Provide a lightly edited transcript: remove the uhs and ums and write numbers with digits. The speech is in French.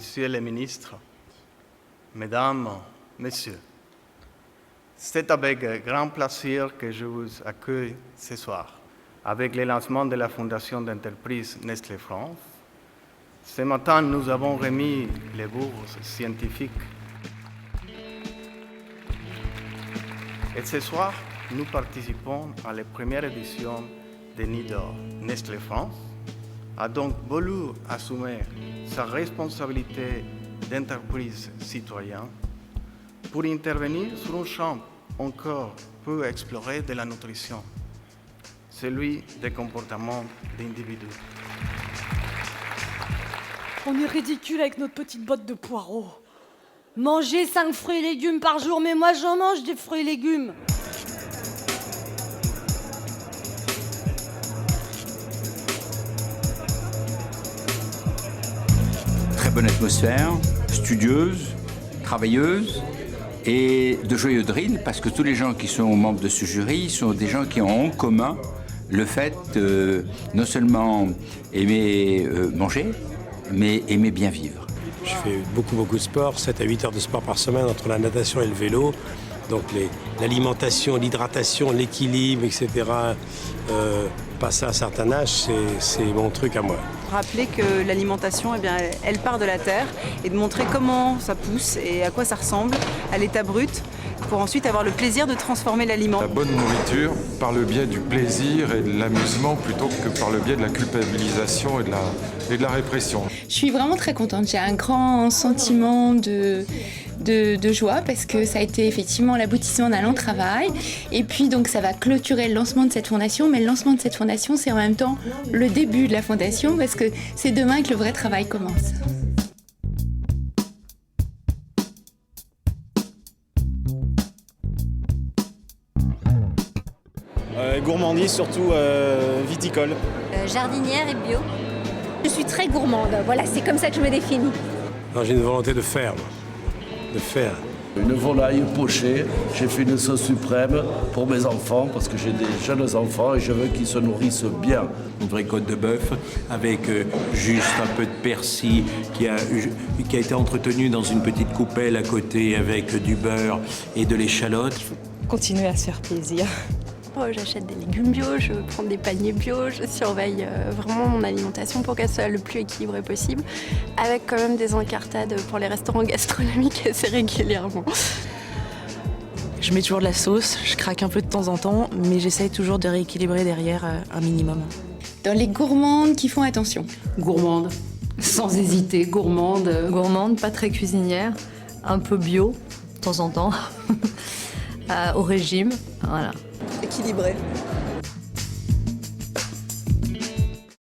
Monsieur le ministre, Mesdames, Messieurs, c'est avec grand plaisir que je vous accueille ce soir avec le lancement de la Fondation d'entreprise Nestlé France. Ce matin, nous avons remis les bourses scientifiques. Et ce soir, nous participons à la première édition de NIDOR. Nestlé France a donc voulu assumer sa responsabilité d'entreprise citoyenne pour intervenir sur un champ encore peu exploré de la nutrition, celui des comportements d'individus. On est ridicule avec notre petite botte de poireaux. Manger 5 fruits et légumes par jour, mais moi j'en mange des fruits et légumes. Très bonne atmosphère, studieuse, travailleuse et de joyeux drill, parce que tous les gens qui sont membres de ce jury sont des gens qui ont en commun le fait de non seulement aimer manger, mais aimer bien vivre. Je fais beaucoup de sport, 7 à 8 heures de sport par semaine entre la natation et le vélo. Donc l'alimentation, l'hydratation, l'équilibre, etc. Passé à un certain âge, c'est mon truc à moi. Rappeler que l'alimentation, eh bien, elle part de la terre et de montrer comment ça pousse et à quoi ça ressemble à l'état brut pour ensuite avoir le plaisir de transformer l'aliment. La bonne nourriture par le biais du plaisir et de l'amusement plutôt que par le biais de la culpabilisation et de la répression. Je suis vraiment très contente, j'ai un grand sentiment de joie parce que ça a été effectivement l'aboutissement d'un long travail et puis donc ça va clôturer le lancement de cette fondation, mais le lancement de cette fondation c'est en même temps le début de la fondation parce que c'est demain que le vrai travail commence. Gourmandise, surtout viticole. Jardinière et bio. Je suis très gourmande, voilà, c'est comme ça que je me définis. J'ai une volonté de faire. Une volaille pochée, j'ai fait une sauce suprême pour mes enfants parce que j'ai des jeunes enfants et je veux qu'ils se nourrissent bien. Une vraie côte de bœuf avec juste un peu de persil qui a été entretenu dans une petite coupelle à côté avec du beurre et de l'échalote. Il faut continuer à se faire plaisir. J'achète des légumes bio, je prends des paniers bio, je surveille vraiment mon alimentation pour qu'elle soit le plus équilibrée possible, avec quand même des encartades pour les restaurants gastronomiques assez régulièrement. Je mets toujours de la sauce, je craque un peu de temps en temps, mais j'essaye toujours de rééquilibrer derrière un minimum. Dans les gourmandes qui font attention. Gourmande, sans hésiter, gourmande. Gourmande, pas très cuisinière, un peu bio, de temps en temps, au régime, voilà. Équilibré.